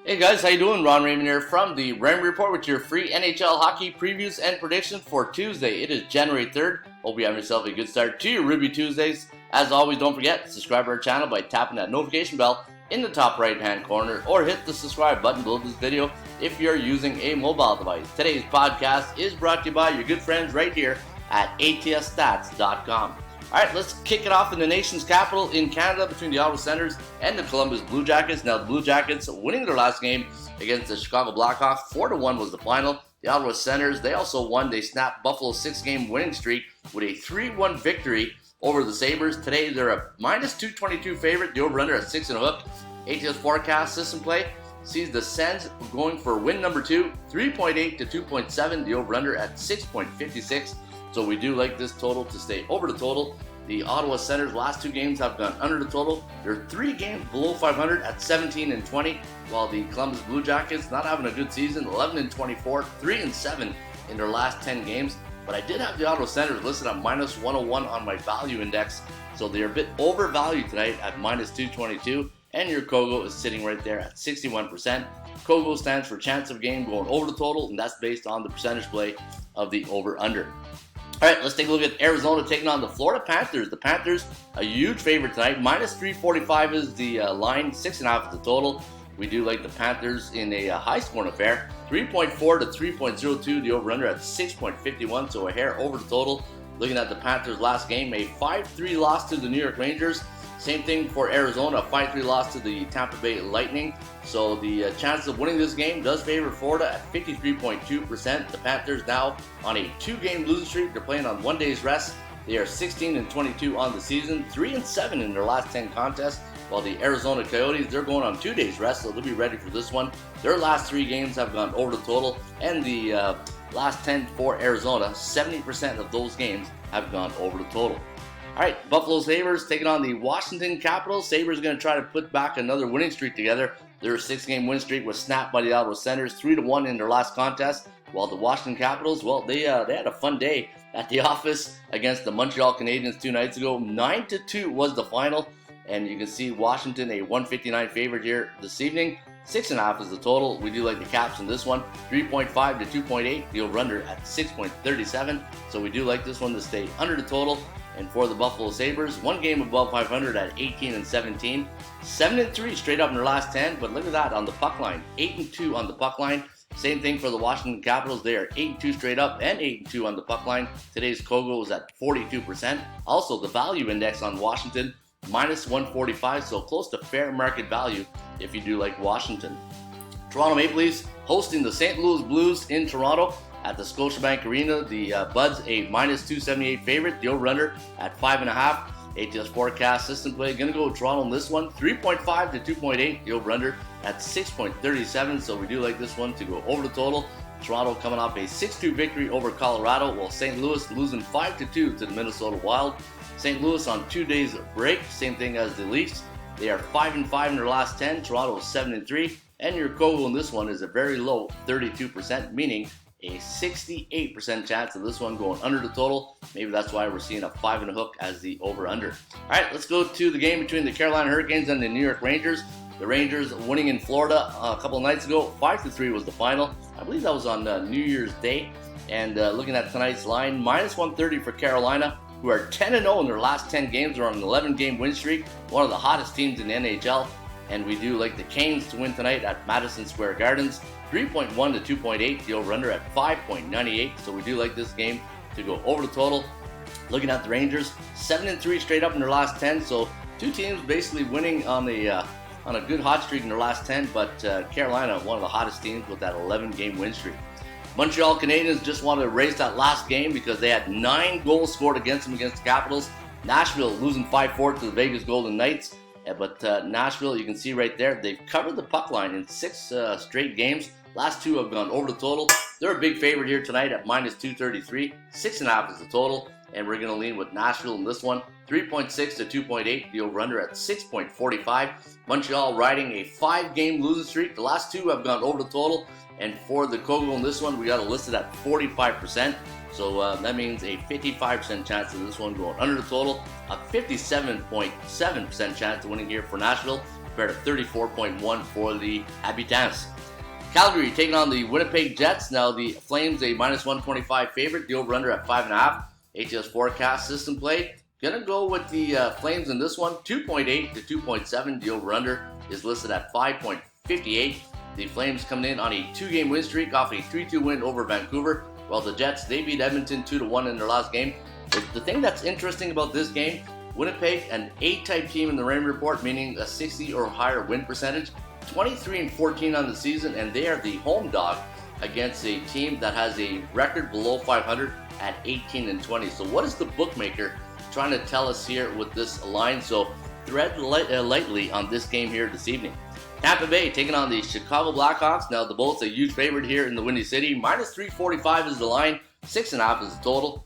Hey guys, how you doing? Ron Raymond here from the Raymond Report with your free NHL hockey previews and predictions for Tuesday. It is January 3rd. Hope you have yourself a good start to your Ruby Tuesdays. As always, don't forget to subscribe to our channel by tapping that notification bell in the top right hand corner or hit the subscribe button below this video if you're using a mobile device. Today's podcast is brought to you by your good friends right here at atsstats.com. Alright, let's kick it off in the nation's capital in Canada between the Ottawa Senators and the Columbus Blue Jackets. Now, the Blue Jackets winning their last game against the Chicago Blackhawks. 4-1 was the final. The Ottawa Senators, they also won. They snapped Buffalo's 6-game winning streak with a 3-1 victory over the Sabres. Today, they're a -222 favorite. The over-under at 6.5. ATS forecast system play sees the Sens going for win number 2, 3.8 to 2.7. The over-under at 6.56. So we do like this total to stay over the total. The Ottawa Senators' last 2 games have gone under the total. They're 3 games below 500 at 17-20, while the Columbus Blue Jackets not having a good season, 11-24, 3-7 in their last 10 games. But I did have the Ottawa Senators listed at -101 on my value index, so they're a bit overvalued tonight at -222, and your Kogo is sitting right there at 61%. Kogo stands for chance of game going over the total, and that's based on the percentage play of the over-under. All right, let's take a look at Arizona taking on the Florida Panthers. The Panthers, a huge favorite tonight. -345 is the line, 6.5 is the total. We do like the Panthers in a high-scoring affair. 3.4 to 3.02, the over-under at 6.51, so a hair over the total. Looking at the Panthers' last game, a 5-3 loss to the New York Rangers. Same thing for Arizona, a 5-3 loss to the Tampa Bay Lightning. So the chance of winning this game does favor Florida at 53.2%. The Panthers now on a 2-game losing streak. They're playing on 1 day's rest. They are 16-22 on the season, 3-7 in their last 10 contests. While the Arizona Coyotes, they're going on 2 days rest, so they'll be ready for this one. Their last 3 games have gone over the total, and the last 10 for Arizona, 70% of those games have gone over the total. All right, Buffalo Sabres taking on the Washington Capitals. Sabres are going to try to put back another winning streak together. Their 6-game win streak was snapped by the Ottawa Senators, 3-1 in their last contest. While the Washington Capitals, well, they had a fun day at the office against the Montreal Canadiens 2 nights ago. 9-2 was the final, and you can see Washington a 159 favorite here this evening. 6.5 is the total. We do like the Caps in this one. 3.5 to 2.8. The over-under at 6.37. So we do like this one to stay under the total. And for the Buffalo Sabres, 1 game above 500 at 18-17. 7-3 straight up in their last 10. But look at that on the puck line. 8-2 on the puck line. Same thing for the Washington Capitals. They are 8-2 straight up and 8-2 on the puck line. Today's Kogo is at 42%. Also, the value index on Washington, -145, so close to fair market value if you do like Washington. Toronto Maple Leafs hosting the St. Louis Blues in Toronto at the Scotiabank Arena. The Buds a -278 favorite. The over-under at 5.5. ATS forecast system play. Going to go with Toronto in this one. 3.5 to 2.8. The over-under at 6.37. So we do like this one to go over the total. Toronto coming off a 6-2 victory over Colorado, while St. Louis losing 5-2 to the Minnesota Wild. St. Louis on 2 days of break, same thing as the Leafs. They are 5-5 in their last 10. Toronto is 7-3, and your Kogo in this one is a very low 32%, meaning a 68% chance of this one going under the total. Maybe that's why we're seeing a 5.5 as the over/under. All right, let's go to the game between the Carolina Hurricanes and the New York Rangers. The Rangers winning in Florida a couple of nights ago. 5-3 was the final. I believe that was on New Year's Day. And looking at tonight's line, -130 for Carolina, who are 10-0 in their last 10 games. They're on an 11-game win streak, one of the hottest teams in the NHL. And we do like the Canes to win tonight at Madison Square Gardens. 3.1 to 2.8, the over-under at 5.98. So we do like this game to go over the total. Looking at the Rangers, 7-3 straight up in their last 10. So 2 teams basically winning on a good hot streak in their last 10. But Carolina, one of the hottest teams with that 11-game win streak. Montreal Canadiens just wanted to race that last game because they had 9 goals scored against them against the Capitals. Nashville losing 5-4 to the Vegas Golden Knights. But Nashville, you can see right there, they've covered the puck line in 6 straight games. Last 2 have gone over the total. They're a big favorite here tonight at -233. 6.5 is the total. And we're going to lean with Nashville in this one. 3.6 to 2.8. The over-under at 6.45. Montreal riding a 5-game losing streak. The last 2 have gone over the total. And for the Kogo in this one, we got it listed at 45%. So that means a 55% chance of this one going under the total. A 57.7% chance of winning here for Nashville. compared to 34.1 for the Habitants. Calgary taking on the Winnipeg Jets. Now the Flames a -125 favorite. The over-under at 5.5. ATS forecast system play. Gonna go with the Flames in this one. 2.8 to 2.7. The over-under is listed at 5.58. The Flames coming in on a 2-game win streak off a 3-2 win over Vancouver. While the Jets, they beat Edmonton 2-1 in their last game. The thing that's interesting about this game, Winnipeg, an A-type team in the Raymond Report, meaning a 60 or higher win percentage. 23-14 on the season, and they are the home dog against a team that has a record below 500 at 18-20. So what is the bookmaker trying to tell us here with this line? So thread lightly on this game here this evening. Tampa Bay taking on the Chicago Blackhawks. Now the Bolts a huge favorite here in the Windy City. -345 is the line, 6.5 is the total.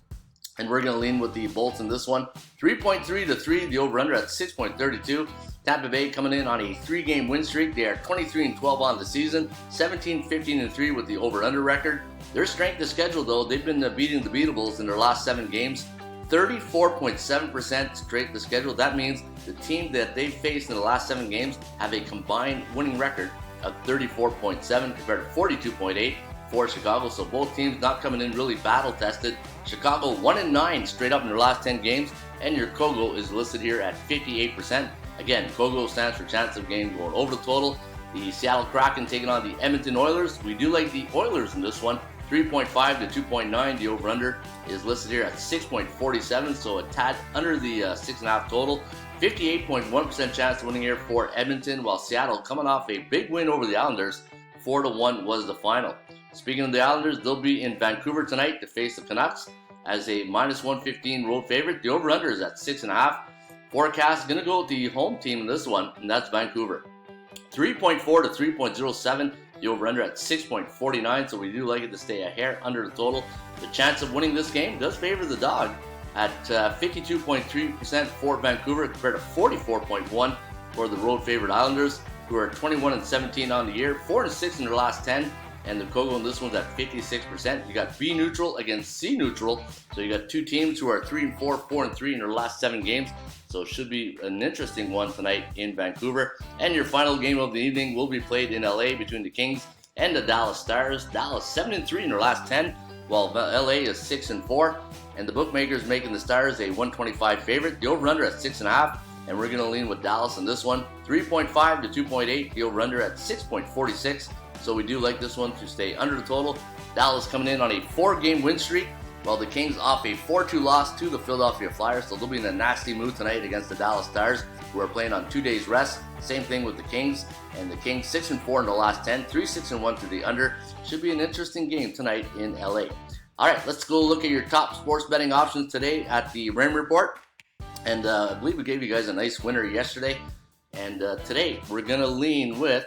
And we're going to lean with the Bolts in this one. 3.3 to 3, the over-under at 6.32. Tampa Bay coming in on a 3-game win streak. They are 23-12 on the season, 17-15-3 with the over-under record. Their strength of schedule, though, they've been beating the beatables in their last 7 games. 34.7% straight the schedule. That means the team that they've faced in the last 7 games have a combined winning record of 34.7 compared to 42.8 for Chicago. So both teams not coming in really battle tested. Chicago 1-9 straight up in their last 10 games, and your Kogo is listed here at 58%. Again, Kogo stands for chance of game going over the total. The Seattle Kraken taking on the Edmonton Oilers. We do like the Oilers in this one. 3.5 to 2.9. The over-under is listed here at 6.47, so a tad under the 6.5 total. 58.1% chance of winning here for Edmonton, while Seattle coming off a big win over the Islanders. 4-1 was the final. Speaking of the Islanders, they'll be in Vancouver tonight to face the Canucks as a -115 road favorite. The over-under is at 6.5. Forecast is going to go with the home team in this one, and that's Vancouver. 3.4 to 3.07. The over-under at 6.49, so we do like it to stay a hair under the total. The chance of winning this game does favor the dog at 52.3% for Vancouver compared to 44.1% for the road favorite Islanders, who are 21-17 on the year, 4-6 in their last 10. And the Kogo in this one's at 56%. You got B neutral against C neutral. So you got two teams who are 3-4, 4-3 in their last 7 games. So it should be an interesting one tonight in Vancouver. And your final game of the evening will be played in LA between the Kings and the Dallas Stars. Dallas 7-3 in their last 10, while LA is 6-4. And the bookmakers making the Stars a 125 favorite. The over-under at 6.5. And we're going to lean with Dallas in this one. 3.5 to 2.8. The over-under at 6.46. So we do like this one to stay under the total. Dallas coming in on a 4-game win streak, while the Kings off a 4-2 loss to the Philadelphia Flyers. So they'll be in a nasty mood tonight against the Dallas Stars, who are playing on 2 days rest. Same thing with the Kings. And the Kings 6-4 in the last 10, 3-6-1 to the under. Should be an interesting game tonight in LA. All right, let's go look at your top sports betting options today at the Raymond Report. And I believe we gave you guys a nice winner yesterday. And today we're going to lean with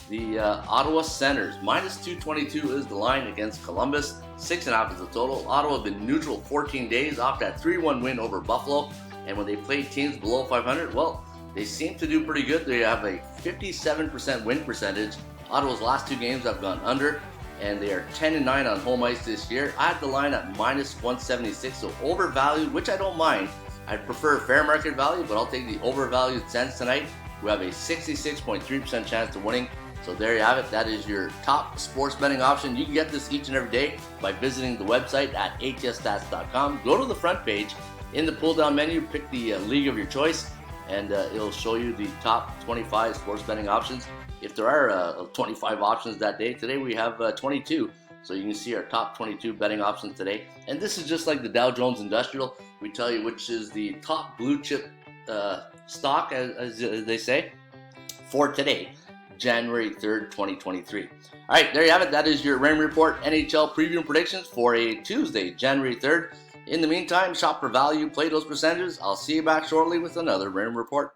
the Ottawa Senators. -222 is the line against Columbus. 6.5 is the total. Ottawa have been neutral 14 days off that 3-1 win over Buffalo. And when they play teams below 500, well, they seem to do pretty good. They have a 57% win percentage. Ottawa's last 2 games have gone under, and they are 10-9 on home ice this year. I have the line at -176, so overvalued, which I don't mind. I prefer fair market value, but I'll take the overvalued Sens tonight, who have a 66.3% chance of winning. So there you have it. That is your top sports betting option. You can get this each and every day by visiting the website at atsstats.com. Go to the front page. In the pull-down menu, pick the league of your choice, and it'll show you the top 25 sports betting options. If there are 25 options that day, today we have 22. So you can see our top 22 betting options today. And this is just like the Dow Jones Industrial. We tell you which is the top blue chip stock, as they say, for today, January 3rd, 2023. All right, there you have it. That is your Raymond Report NHL preview and predictions for a Tuesday, January 3rd. In the meantime, shop for value, play those percentages. I'll see you back shortly with another Raymond Report.